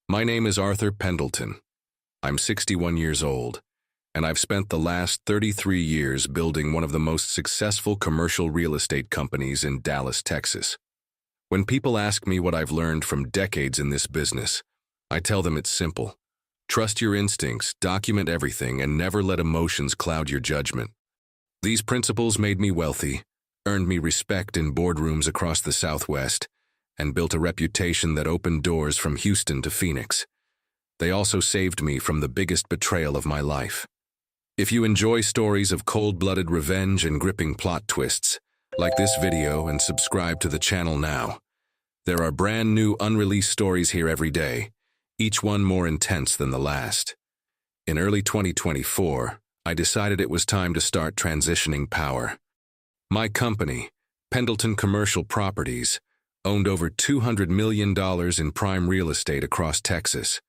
My name is Arthur Pendelton. I'm 61 years old, and I've spent the last 33 years building one of the most successful commercial real estate companies in Dallas, Texas. When people ask me what I've learned from decades in this business, I tell them it's simple. Trust your instincts, document everything, and never let emotions cloud your judgment. These principles made me wealthy, earned me respect in boardrooms across the Southwest, and built a reputation that opened doors from Houston to Phoenix. They also saved me from the biggest betrayal of my life. If you enjoy stories of cold-blooded revenge and gripping plot twists, like this video and subscribe to the channel now. There are brand new unreleased stories here every day, each one more intense than the last. In early 2024, I decided it was time to start transitioning power. My company, Pendelton Commercial Properties, owned over $200 million in prime real estate across Texas.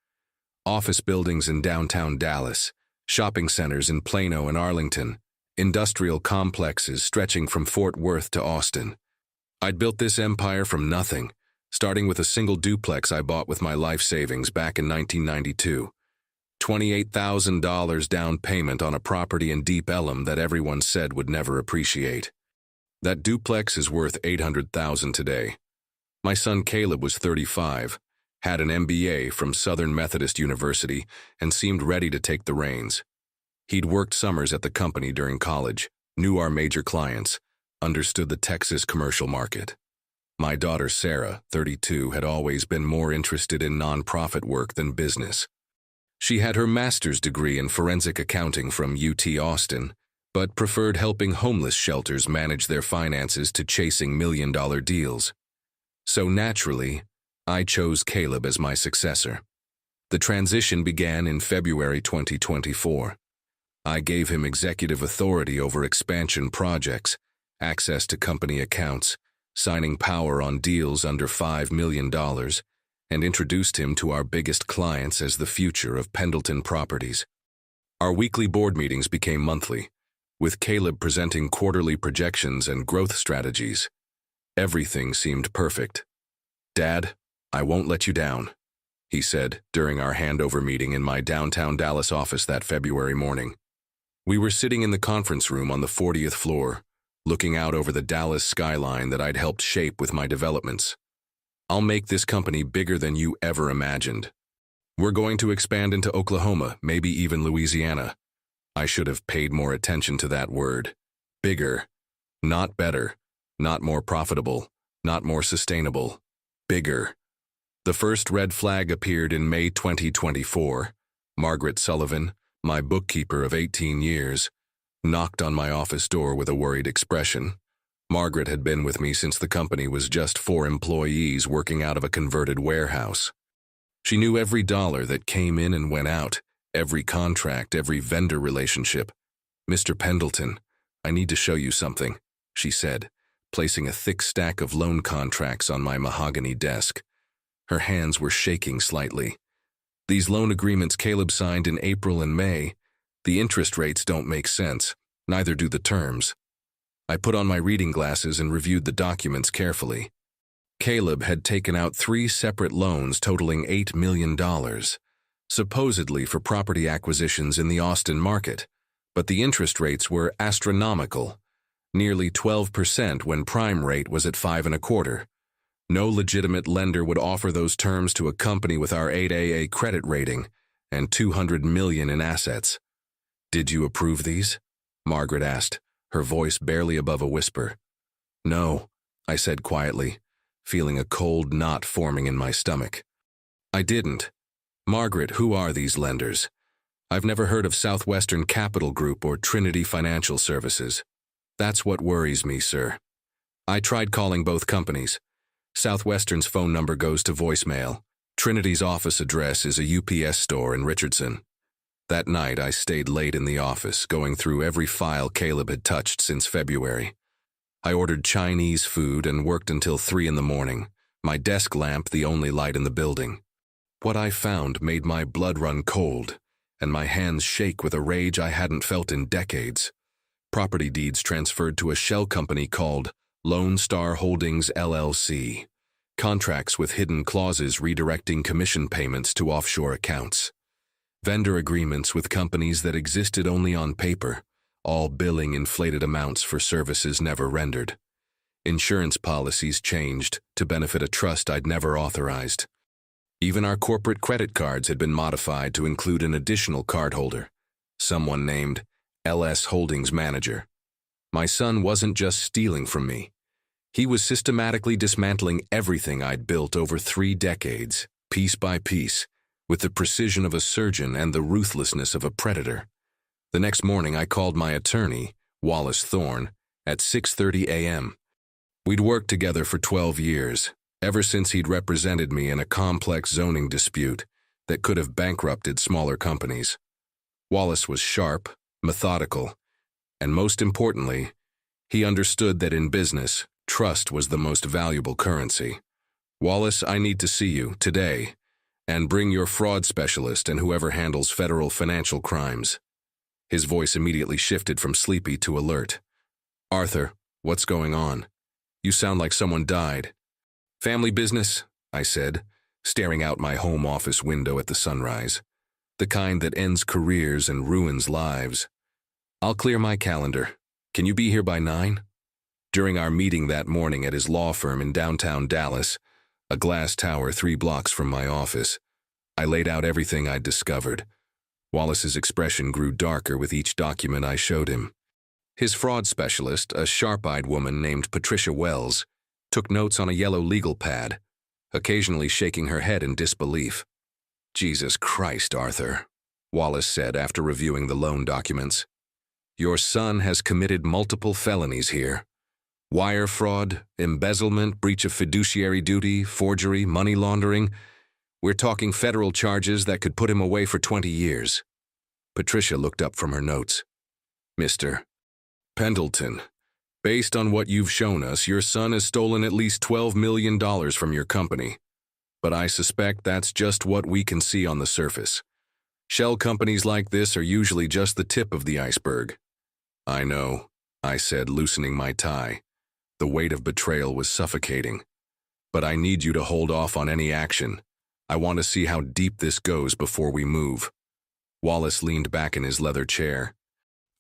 Office buildings in downtown Dallas, shopping centers in Plano and Arlington, industrial complexes stretching from Fort Worth to Austin. I'd built this empire from nothing, starting with a single duplex I bought with my life savings back in 1992. $28,000 down payment on a property in Deep Ellum that everyone said would never appreciate. That duplex is worth $800,000 today. My son Caleb was 35, had an MBA from Southern Methodist University, and seemed ready to take the reins. He'd worked summers at the company during college, knew our major clients, understood the Texas commercial market. My daughter Sarah, 32, had always been more interested in nonprofit work than business. She had her master's degree in forensic accounting from UT Austin, but preferred helping homeless shelters manage their finances to chasing million-dollar deals. So naturally, I chose Caleb as my successor. The transition began in February 2024. I gave him executive authority over expansion projects, access to company accounts, signing power on deals under $5 million, and introduced him to our biggest clients as the future of Pendelton Properties. Our weekly board meetings became monthly, with Caleb presenting quarterly projections and growth strategies. Everything seemed perfect. "Dad, I won't let you down," he said during our handover meeting in my downtown Dallas office that February morning. We were sitting in the conference room on the 40th floor, looking out over the Dallas skyline that I'd helped shape with my developments. "I'll make this company bigger than you ever imagined. We're going to expand into Oklahoma, maybe even Louisiana." I should have paid more attention to that word. Bigger. Not better. Not more profitable. Not more sustainable. Bigger. The first red flag appeared in May 2024. Margaret Sullivan, my bookkeeper of 18 years, knocked on my office door with a worried expression. Margaret had been with me since the company was just 4 employees working out of a converted warehouse. She knew every dollar that came in and went out, every contract, every vendor relationship. "Mr. Pendelton, I need to show you something," she said, placing a thick stack of loan contracts on my mahogany desk. Her hands were shaking slightly. "These loan agreements Caleb signed in April and May, the interest rates don't make sense, neither do the terms." I put on my reading glasses and reviewed the documents carefully. Caleb had taken out 3 separate loans totaling $8 million, supposedly for property acquisitions in the Austin market, but the interest rates were astronomical, nearly 12% when prime rate was at 5.25%. No legitimate lender would offer those terms to a company with our 8AA credit rating and $200 million in assets. "Did you approve these?" Margaret asked, her voice barely above a whisper. "No," I said quietly, feeling a cold knot forming in my stomach. "I didn't. Margaret, who are these lenders? I've never heard of Southwestern Capital Group or Trinity Financial Services." "That's what worries me, sir. I tried calling both companies. Southwestern's phone number goes to voicemail. Trinity's office address is a UPS store in Richardson." That night, I stayed late in the office, going through every file Caleb had touched since February. I ordered Chinese food and worked until 3 in the morning, my desk lamp the only light in the building. What I found made my blood run cold, and my hands shake with a rage I hadn't felt in decades. Property deeds transferred to a shell company called Lone Star Holdings LLC, Contracts with hidden clauses redirecting commission payments to offshore accounts. Vendor agreements with companies that existed only on paper, all billing inflated amounts for services never rendered. Insurance policies changed to benefit a trust I'd never authorized. Even our corporate credit cards had been modified to include an additional cardholder, someone named LS Holdings Manager. My son wasn't just stealing from me. He was systematically dismantling everything I'd built over 3 decades, piece by piece, with the precision of a surgeon and the ruthlessness of a predator. The next morning I called my attorney, Wallace Thorne, at 6:30 a.m. We'd worked together for 12 years, ever since he'd represented me in a complex zoning dispute that could have bankrupted smaller companies. Wallace was sharp, methodical, and most importantly, he understood that in business, trust was the most valuable currency. Wallace, I need to see you today, and bring your fraud specialist and whoever handles federal financial crimes. His voice immediately shifted from sleepy to alert. Arthur, what's going on? You sound like someone died. Family business, I said, staring out my home office window at the sunrise. The kind that ends careers and ruins lives. I'll clear my calendar. Can you be here by 9? During our meeting that morning at his law firm in downtown Dallas, a glass tower 3 blocks from my office, I laid out everything I'd discovered. Wallace's expression grew darker with each document I showed him. His fraud specialist, a sharp-eyed woman named Patricia Wells, took notes on a yellow legal pad, occasionally shaking her head in disbelief. Jesus Christ, Arthur, Wallace said after reviewing the loan documents. Your son has committed multiple felonies here. Wire fraud, embezzlement, breach of fiduciary duty, forgery, money laundering. We're talking federal charges that could put him away for 20 years. Patricia looked up from her notes. Mr. Pendelton, based on what you've shown us, your son has stolen at least $12 million from your company. But I suspect that's just what we can see on the surface. Shell companies like this are usually just the tip of the iceberg. I know, I said, loosening my tie. The weight of betrayal was suffocating. But I need you to hold off on any action. I want to see how deep this goes before we move. Wallace leaned back in his leather chair.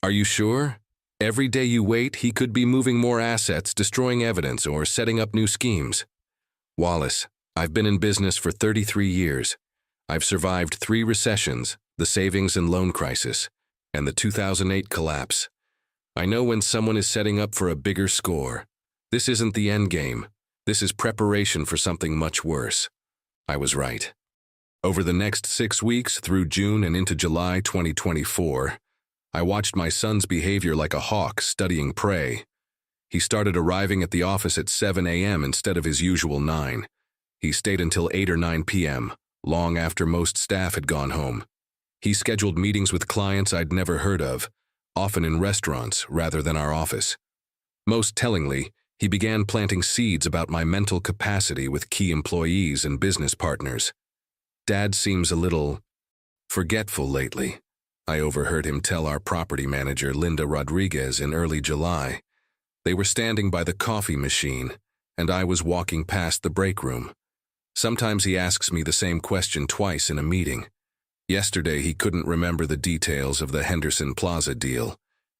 Are you sure? Every day you wait, he could be moving more assets, destroying evidence, or setting up new schemes. Wallace, I've been in business for 33 years. I've survived 3 recessions, the savings and loan crisis, and the 2008 collapse. I know when someone is setting up for a bigger score. This isn't the end game. This is preparation for something much worse. I was right. Over the next 6 weeks, through June and into July 2024, I watched my son's behavior like a hawk studying prey. He started arriving at the office at 7 a.m. instead of his usual 9. He stayed until 8 or 9 p.m., long after most staff had gone home. He scheduled meetings with clients I'd never heard of, often in restaurants rather than our office. Most tellingly, he began planting seeds about my mental capacity with key employees and business partners. Dad seems a little forgetful lately, I overheard him tell our property manager, Linda Rodriguez, in early July. They were standing by the coffee machine, and I was walking past the break room. Sometimes he asks me the same question twice in a meeting. Yesterday he couldn't remember the details of the Henderson Plaza deal,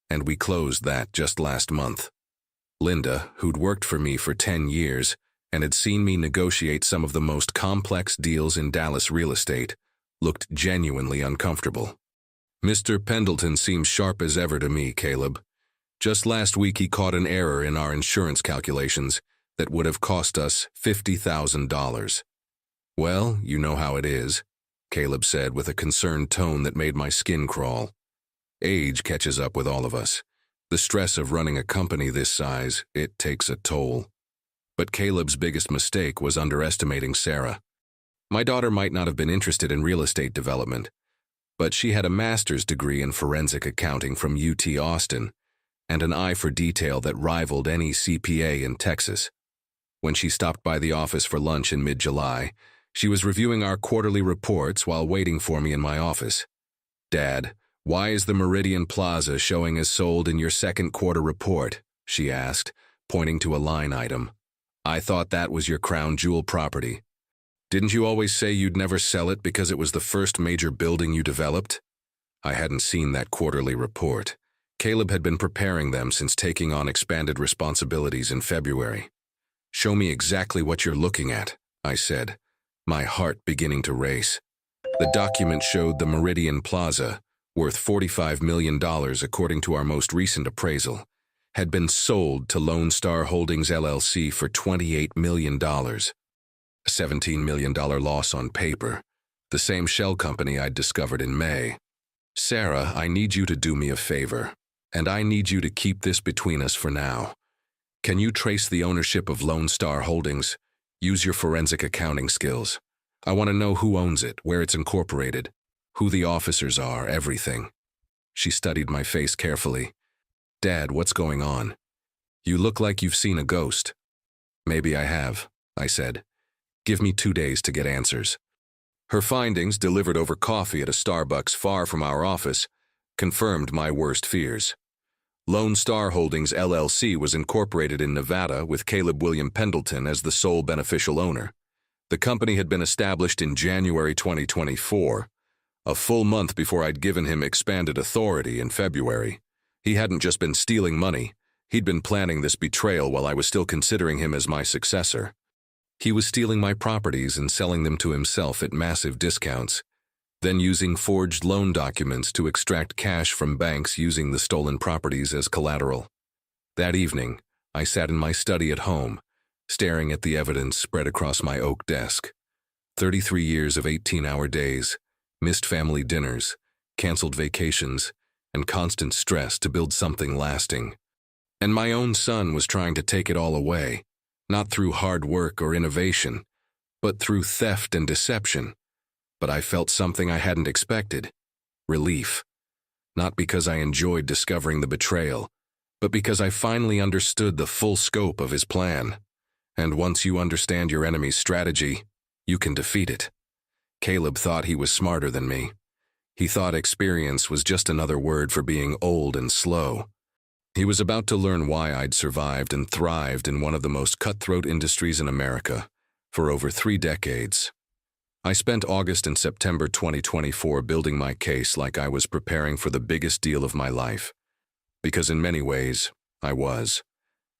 and we closed that just last month. Linda, who'd worked for me for 10 years and had seen me negotiate some of the most complex deals in Dallas real estate, looked genuinely uncomfortable. Mr. Pendelton seems sharp as ever to me, Caleb. Just last week he caught an error in our insurance calculations that would have cost us $50,000. Well, you know how it is, Caleb said with a concerned tone that made my skin crawl. Age catches up with all of us. The stress of running a company this size, it takes a toll. But Caleb's biggest mistake was underestimating Sarah. My daughter might not have been interested in real estate development, but she had a master's degree in forensic accounting from UT Austin and an eye for detail that rivaled any CPA in Texas. When she stopped by the office for lunch in mid-July, she was reviewing our quarterly reports while waiting for me in my office. Dad, why is the Meridian Plaza showing as sold in your second quarter report? She asked, pointing to a line item. I thought that was your crown jewel property. Didn't you always say you'd never sell it because it was the first major building you developed? I hadn't seen that quarterly report. Caleb had been preparing them since taking on expanded responsibilities in February. Show me exactly what you're looking at, I said, my heart beginning to race. The document showed the Meridian Plaza, worth $45 million according to our most recent appraisal, had been sold to Lone Star Holdings LLC for $28 million. A $17 million loss on paper, the same shell company I'd discovered in May. Sarah, I need you to do me a favor, and I need you to keep this between us for now. Can you trace the ownership of Lone Star Holdings? Use your forensic accounting skills. I want to know who owns it, where it's incorporated, who the officers are, everything. She studied my face carefully. Dad, what's going on? You look like you've seen a ghost. Maybe I have, I said. Give me 2 days to get answers. Her findings, delivered over coffee at a Starbucks far from our office, confirmed my worst fears. Lone Star Holdings LLC was incorporated in Nevada with Caleb William Pendelton as the sole beneficial owner. The company had been established in January 2024, a full month before I'd given him expanded authority in February. He hadn't just been stealing money, he'd been planning this betrayal while I was still considering him as my successor. He was stealing my properties and selling them to himself at massive discounts, then using forged loan documents to extract cash from banks using the stolen properties as collateral. That evening, I sat in my study at home, staring at the evidence spread across my oak desk. 33 years of 18-hour days, missed family dinners, canceled vacations, and constant stress to build something lasting. And my own son was trying to take it all away, not through hard work or innovation, but through theft and deception. But I felt something I hadn't expected. Relief. Not because I enjoyed discovering the betrayal, but because I finally understood the full scope of his plan. And once you understand your enemy's strategy, you can defeat it. Caleb thought he was smarter than me. He thought experience was just another word for being old and slow. He was about to learn why I'd survived and thrived in one of the most cutthroat industries in America for over 3 decades. I spent August and September 2024 building my case like I was preparing for the biggest deal of my life. Because in many ways, I was.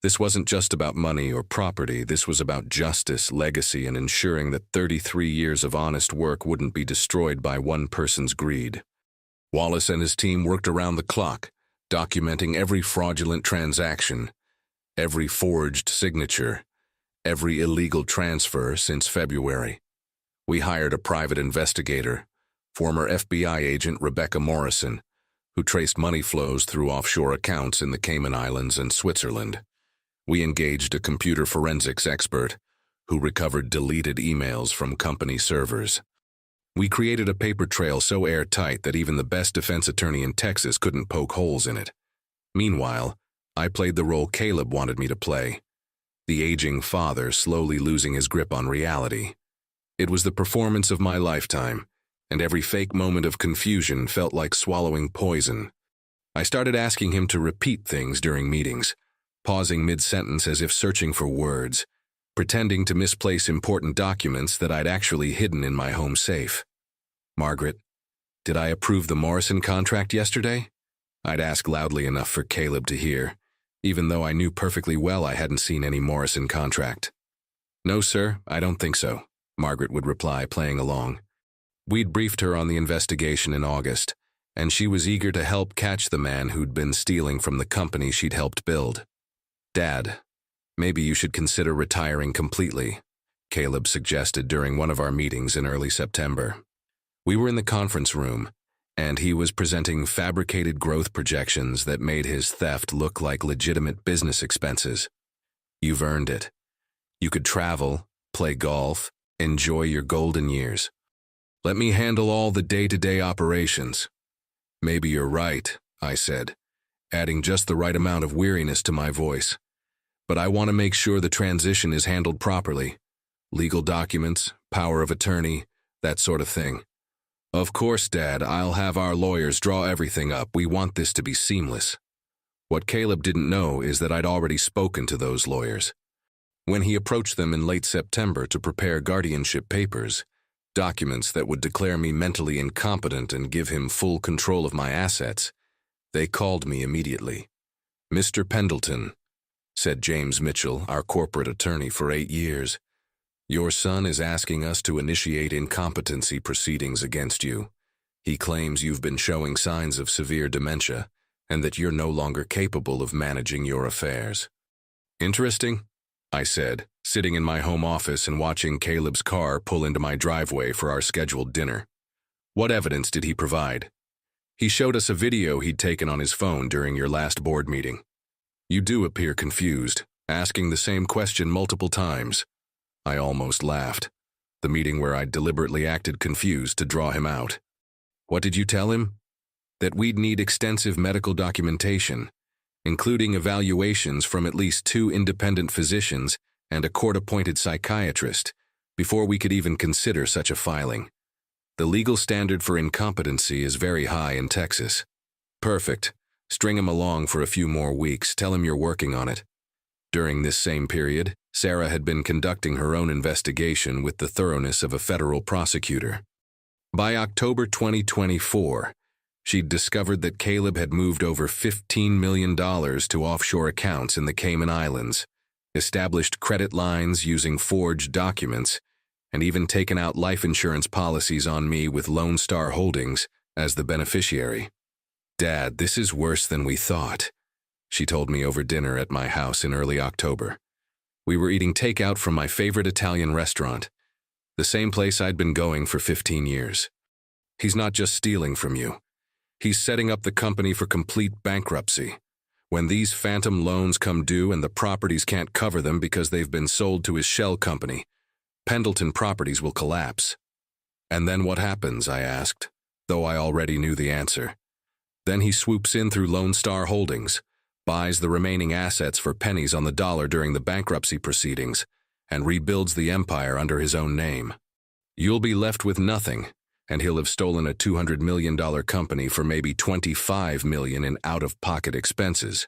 This wasn't just about money or property, this was about justice, legacy, and ensuring that 33 years of honest work wouldn't be destroyed by one person's greed. Wallace and his team worked around the clock, documenting every fraudulent transaction, every forged signature, every illegal transfer since February. We hired a private investigator, former FBI agent Rebecca Morrison, who traced money flows through offshore accounts in the Cayman Islands and Switzerland. We engaged a computer forensics expert, who recovered deleted emails from company servers. We created a paper trail so airtight that even the best defense attorney in Texas couldn't poke holes in it. Meanwhile, I played the role Caleb wanted me to play, the aging father slowly losing his grip on reality. It was the performance of my lifetime, and every fake moment of confusion felt like swallowing poison. I started asking him to repeat things during meetings, pausing mid-sentence as if searching for words, pretending to misplace important documents that I'd actually hidden in my home safe. Margaret, did I approve the Morrison contract yesterday? I'd ask loudly enough for Caleb to hear, even though I knew perfectly well I hadn't seen any Morrison contract. No, sir, I don't think so, Margaret would reply, playing along. We'd briefed her on the investigation in August, and she was eager to help catch the man who'd been stealing from the company she'd helped build. Dad, maybe you should consider retiring completely, Caleb suggested during one of our meetings in early September. We were in the conference room, and he was presenting fabricated growth projections that made his theft look like legitimate business expenses. You've earned it. You could travel, play golf, enjoy your golden years. Let me handle all the day-to-day operations. Maybe you're right, I said, adding just the right amount of weariness to my voice. But I want to make sure the transition is handled properly. Legal documents, power of attorney, that sort of thing. Of course, Dad, I'll have our lawyers draw everything up. We want this to be seamless. What Caleb didn't know is that I'd already spoken to those lawyers. When he approached them in late September to prepare guardianship papers, documents that would declare me mentally incompetent and give him full control of my assets, they called me immediately. "Mr. Pendelton," said James Mitchell, our corporate attorney for 8 years, "your son is asking us to initiate incompetency proceedings against you. He claims you've been showing signs of severe dementia and that you're no longer capable of managing your affairs." "Interesting," I said, sitting in my home office and watching Caleb's car pull into my driveway for our scheduled dinner. "What evidence did he provide?" "He showed us a video he'd taken on his phone during your last board meeting." "You do appear confused, asking the same question multiple times." I almost laughed. The meeting where I'd deliberately acted confused to draw him out. "What did you tell him?" "That we'd need extensive medical documentation, including evaluations from at least 2 independent physicians and a court-appointed psychiatrist, before we could even consider such a filing. The legal standard for incompetency is very high in Texas." "Perfect. String him along for a few more weeks. Tell him you're working on it." During this same period, Sarah had been conducting her own investigation with the thoroughness of a federal prosecutor. By October 2024, she'd discovered that Caleb had moved over $15 million to offshore accounts in the Cayman Islands, established credit lines using forged documents, and even taken out life insurance policies on me with Lone Star Holdings as the beneficiary. "Dad, this is worse than we thought," she told me over dinner at my house in early October. We were eating takeout from my favorite Italian restaurant, the same place I'd been going for 15 years. "He's not just stealing from you. He's setting up the company for complete bankruptcy. When these phantom loans come due and the properties can't cover them because they've been sold to his shell company, Pendelton Properties will collapse." "And then what happens?" I asked, though I already knew the answer. "Then he swoops in through Lone Star Holdings, buys the remaining assets for pennies on the dollar during the bankruptcy proceedings, and rebuilds the empire under his own name. You'll be left with nothing, and he'll have stolen a $200 million company for maybe $25 million in out-of-pocket expenses."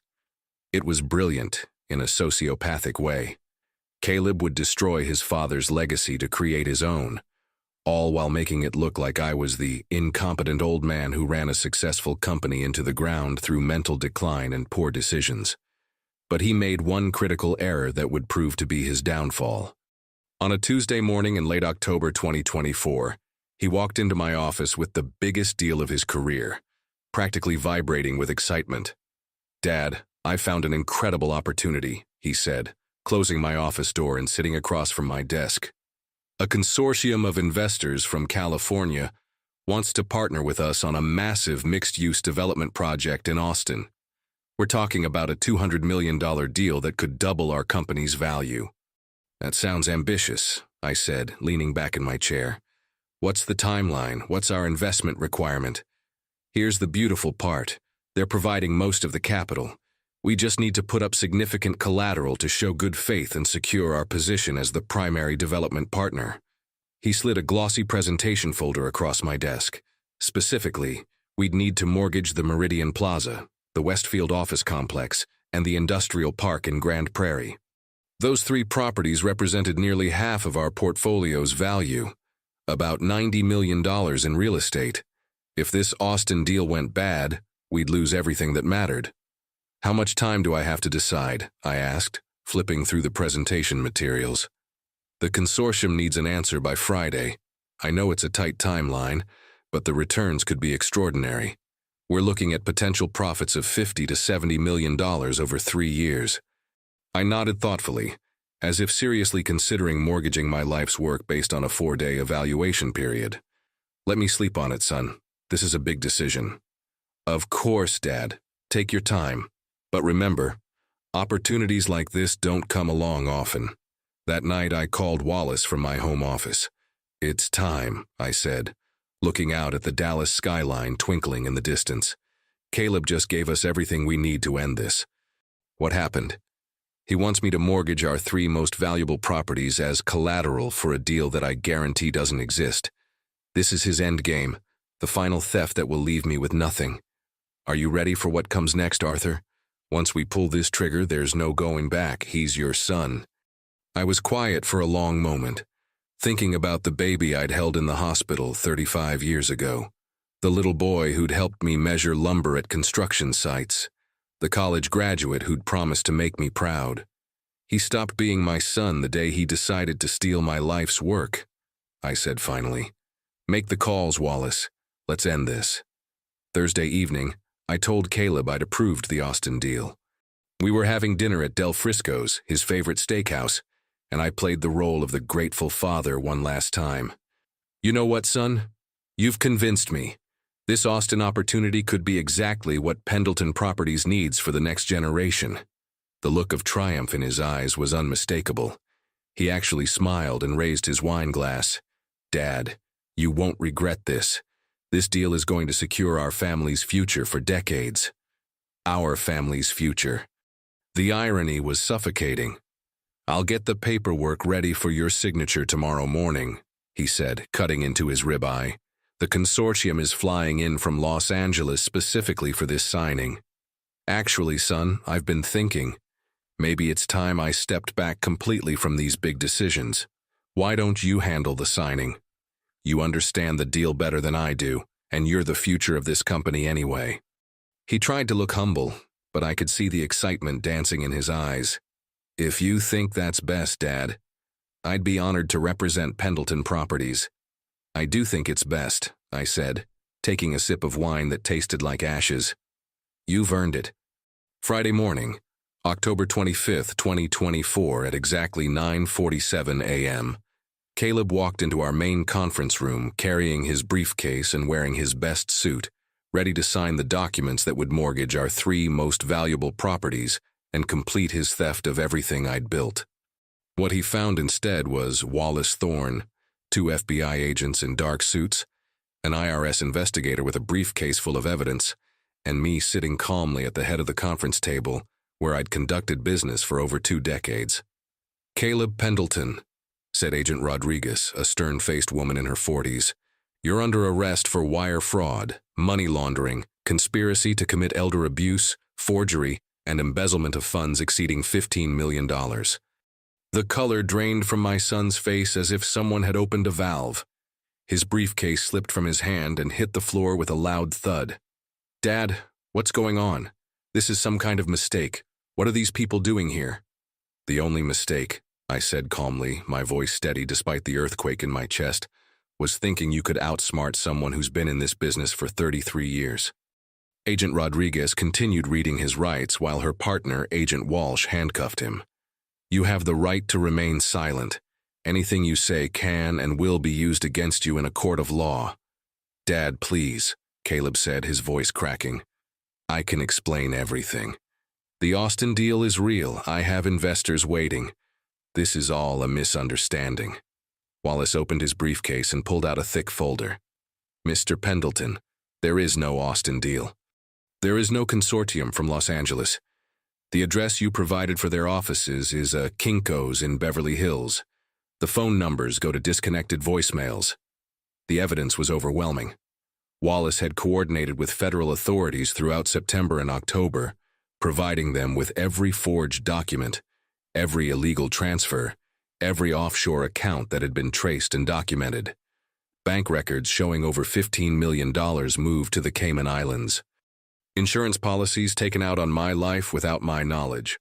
It was brilliant in a sociopathic way. Caleb would destroy his father's legacy to create his own, all while making it look like I was the incompetent old man who ran a successful company into the ground through mental decline and poor decisions. But he made one critical error that would prove to be his downfall. On a Tuesday morning in late October 2024, he walked into my office with the biggest deal of his career, practically vibrating with excitement. "Dad, I found an incredible opportunity," he said, closing my office door and sitting across from my desk. "A consortium of investors from California wants to partner with us on a massive mixed-use development project in Austin. We're talking about a $200 million deal that could double our company's value." "That sounds ambitious," I said, leaning back in my chair. "What's the timeline? What's our investment requirement?" "Here's the beautiful part. They're providing most of the capital. We just need to put up significant collateral to show good faith and secure our position as the primary development partner." He slid a glossy presentation folder across my desk. "Specifically, we'd need to mortgage the Meridian Plaza, the Westfield office complex, and the industrial park in Grand Prairie. Those 3 properties represented nearly half of our portfolio's value, about $90 million in real estate. If this Austin deal went bad, we'd lose everything that mattered." "How much time do I have to decide?" I asked, flipping through the presentation materials. "The consortium needs an answer by Friday. I know it's a tight timeline, but the returns could be extraordinary. We're looking at potential profits of $50 to $70 million over 3 years." I nodded thoughtfully, as if seriously considering mortgaging my life's work based on a 4-day evaluation period. "Let me sleep on it, son. This is a big decision." "Of course, Dad. Take your time. But remember, opportunities like this don't come along often." That night I called Wallace from my home office. "It's time," I said, looking out at the Dallas skyline twinkling in the distance. "Caleb just gave us everything we need to end this." "What happened?" "He wants me to mortgage our 3 most valuable properties as collateral for a deal that I guarantee doesn't exist. This is his end game, the final theft that will leave me with nothing. Are you ready for what comes next, Arthur? Once we pull this trigger, there's no going back. He's your son." I was quiet for a long moment, thinking about the baby I'd held in the hospital 35 years ago, the little boy who'd helped me measure lumber at construction sites, the college graduate who'd promised to make me proud. He stopped being my son the day he decided to steal my life's work. I said finally, "Make the calls, Wallace. Let's end this." Thursday evening, I told Caleb I'd approved the Austin deal. We were having dinner at Del Frisco's, his favorite steakhouse, and I played the role of the grateful father one last time. "You know what, son? You've convinced me. This Austin opportunity could be exactly what Pendelton Properties needs for the next generation." The look of triumph in his eyes was unmistakable. He actually smiled and raised his wine glass. "Dad, you won't regret this. This deal is going to secure our family's future for decades." Our family's future. The irony was suffocating. "I'll get the paperwork ready for your signature tomorrow morning," he said, cutting into his ribeye. "The consortium is flying in from Los Angeles specifically for this signing." "Actually, son, I've been thinking. Maybe it's time I stepped back completely from these big decisions. Why don't you handle the signing? You understand the deal better than I do, and you're the future of this company anyway." He tried to look humble, but I could see the excitement dancing in his eyes. "If you think that's best, Dad, I'd be honored to represent Pendelton Properties." "I do think it's best," I said, taking a sip of wine that tasted like ashes. "You've earned it." Friday morning, October 25th, 2024, at exactly 9:47 a.m., Caleb walked into our main conference room carrying his briefcase and wearing his best suit, ready to sign the documents that would mortgage our 3 most valuable properties and complete his theft of everything I'd built. What he found instead was Wallace Thorne, 2 FBI agents in dark suits, an IRS investigator with a briefcase full of evidence, and me sitting calmly at the head of the conference table where I'd conducted business for over 2 decades. "Caleb Pendelton," said Agent Rodriguez, a stern-faced woman in her 40s, "you're under arrest for wire fraud, money laundering, conspiracy to commit elder abuse, forgery, and embezzlement of funds exceeding $15 million. The color drained from my son's face as if someone had opened a valve. His briefcase slipped from his hand and hit the floor with a loud thud. "Dad, what's going on? This is some kind of mistake. What are these people doing here?" "The only mistake," I said calmly, my voice steady despite the earthquake in my chest, "was thinking you could outsmart someone who's been in this business for 33 years. Agent Rodriguez continued reading his rights while her partner, Agent Walsh, handcuffed him. "You have the right to remain silent. Anything you say can and will be used against you in a court of law." "Dad, please," Caleb said, his voice cracking. "I can explain everything. The Austin deal is real. I have investors waiting. This is all a misunderstanding." Wallace opened his briefcase and pulled out a thick folder. "Mr. Pendelton, there is no Austin deal. There is no consortium from Los Angeles. The address you provided for their offices is a Kinko's in Beverly Hills. The phone numbers go to disconnected voicemails." The evidence was overwhelming. Wallace had coordinated with federal authorities throughout September and October, providing them with every forged document, every illegal transfer, every offshore account that had been traced and documented. Bank records showing over $15 million moved to the Cayman Islands. Insurance policies taken out on my life without my knowledge.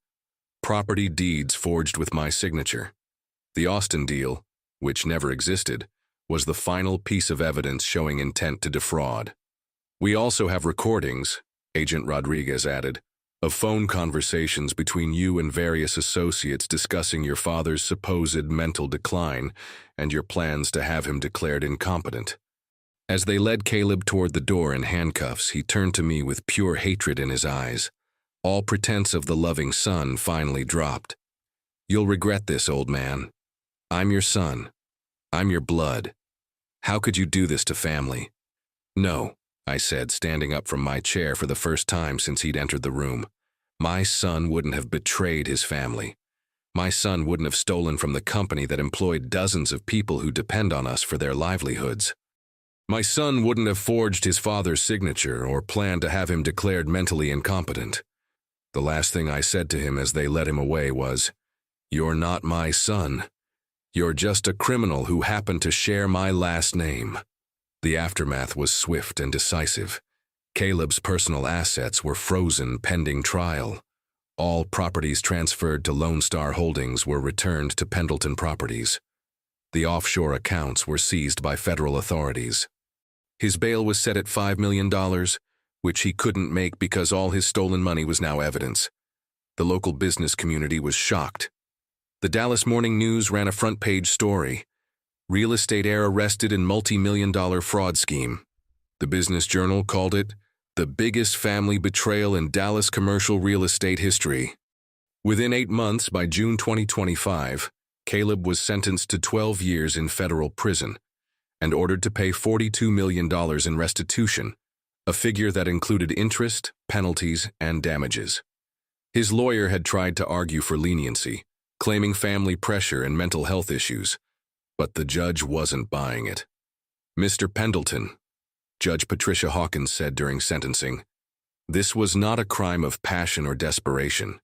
Property deeds forged with my signature. The Austin deal, which never existed, was the final piece of evidence showing intent to defraud. "We also have recordings," Agent Rodriguez added, "of phone conversations between you and various associates discussing your father's supposed mental decline and your plans to have him declared incompetent." As they led Caleb toward the door in handcuffs, he turned to me with pure hatred in his eyes. All pretense of the loving son finally dropped. "You'll regret this, old man. I'm your son. I'm your blood. How could you do this to family?" "No," I said, standing up from my chair for the first time since he'd entered the room. "My son wouldn't have betrayed his family. My son wouldn't have stolen from the company that employed dozens of people who depend on us for their livelihoods. My son wouldn't have forged his father's signature or planned to have him declared mentally incompetent." The last thing I said to him as they led him away was, "You're not my son. You're just a criminal who happened to share my last name." The aftermath was swift and decisive. Caleb's personal assets were frozen pending trial. All properties transferred to Lone Star Holdings were returned to Pendelton Properties. The offshore accounts were seized by federal authorities. His bail was set at $5 million, which he couldn't make because all his stolen money was now evidence. The local business community was shocked. The Dallas Morning News ran a front-page story. "Real estate heir arrested in multi-million-dollar fraud scheme." The Business Journal called it the biggest family betrayal in Dallas commercial real estate history. Within 8 months, by June 2025, Caleb was sentenced to 12 years in federal prison and ordered to pay $42 million in restitution, a figure that included interest, penalties, and damages. His lawyer had tried to argue for leniency, claiming family pressure and mental health issues, but the judge wasn't buying it. "Mr. Pendelton," Judge Patricia Hawkins said during sentencing, "this was not a crime of passion or desperation.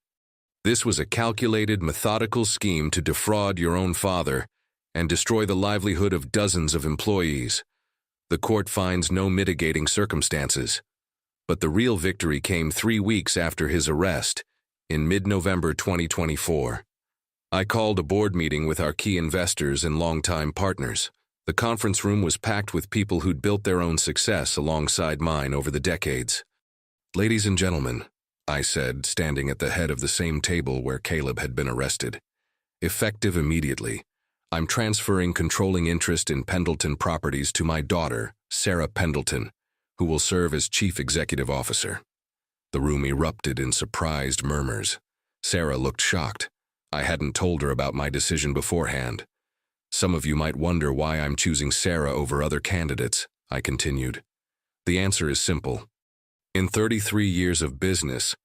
This was a calculated, methodical scheme to defraud your own father and destroy the livelihood of dozens of employees. The court finds no mitigating circumstances." But the real victory came 3 weeks after his arrest, in mid-November 2024. I called a board meeting with our key investors and longtime partners. The conference room was packed with people who'd built their own success alongside mine over the decades. "Ladies and gentlemen," I said, standing at the head of the same table where Caleb had been arrested, "effective immediately, I'm transferring controlling interest in Pendelton Properties to my daughter, Sarah Pendelton, who will serve as Chief Executive Officer." The room erupted in surprised murmurs. Sarah looked shocked. I hadn't told her about my decision beforehand. "Some of you might wonder why I'm choosing Sarah over other candidates," I continued. "The answer is simple. In 33 years of business,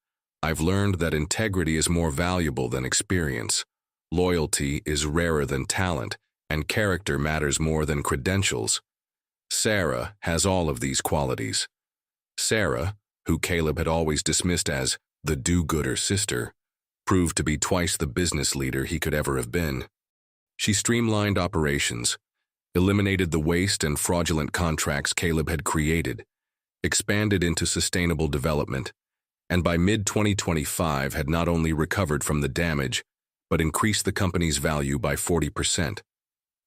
I've learned that integrity is more valuable than experience, loyalty is rarer than talent, and character matters more than credentials. Sarah has all of these qualities." Sarah, who Caleb had always dismissed as the do-gooder sister, proved to be twice the business leader he could ever have been. She streamlined operations, eliminated the waste and fraudulent contracts Caleb had created, expanded into sustainable development, and by mid-2025 had not only recovered from the damage, but increased the company's value by 40%.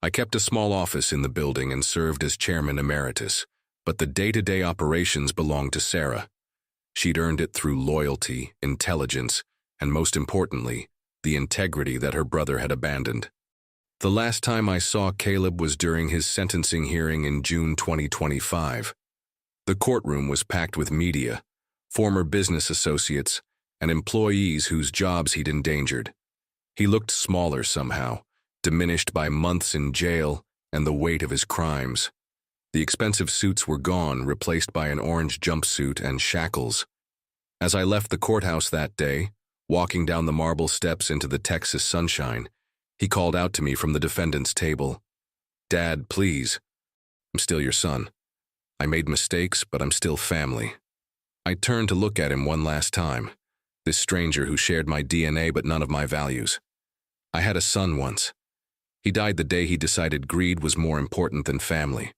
I kept a small office in the building and served as chairman emeritus, but the day-to-day operations belonged to Sarah. She'd earned it through loyalty, intelligence, and most importantly, the integrity that her brother had abandoned. The last time I saw Caleb was during his sentencing hearing in June 2025. The courtroom was packed with media, former business associates, and employees whose jobs he'd endangered. He looked smaller somehow, diminished by months in jail and the weight of his crimes. The expensive suits were gone, replaced by an orange jumpsuit and shackles. As I left the courthouse that day, walking down the marble steps into the Texas sunshine, he called out to me from the defendant's table, "Dad, please. I'm still your son. I made mistakes, but I'm still family." I turned to look at him one last time, this stranger who shared my DNA but none of my values. I had a son once. He died the day he decided greed was more important than family.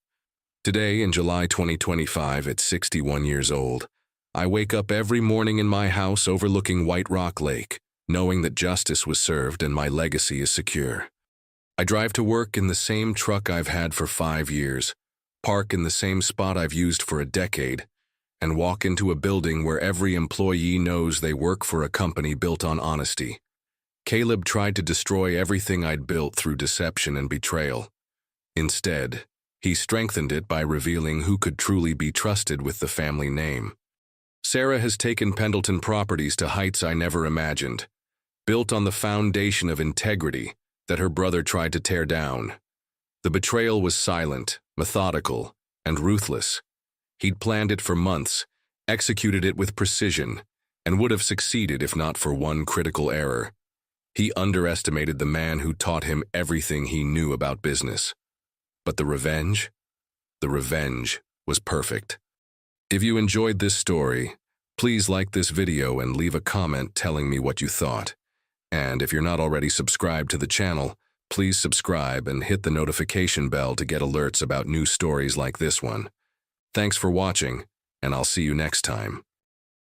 Today, in July 2025, at 61 years old, I wake up every morning in my house overlooking White Rock Lake, knowing that justice was served and my legacy is secure. I drive to work in the same truck I've had for 5 years, park in the same spot I've used for a decade, and walk into a building where every employee knows they work for a company built on honesty. Caleb tried to destroy everything I'd built through deception and betrayal. Instead, he strengthened it by revealing who could truly be trusted with the family name. Sarah has taken Pendelton Properties to heights I never imagined, built on the foundation of integrity that her brother tried to tear down. The betrayal was silent, methodical, and ruthless. He'd planned it for months, executed it with precision, and would have succeeded if not for one critical error. He underestimated the man who taught him everything he knew about business. But the revenge was perfect. If you enjoyed this story, please like this video and leave a comment telling me what you thought. And if you're not already subscribed to the channel, please subscribe and hit the notification bell to get alerts about new stories like this one. Thanks for watching, and I'll see you next time.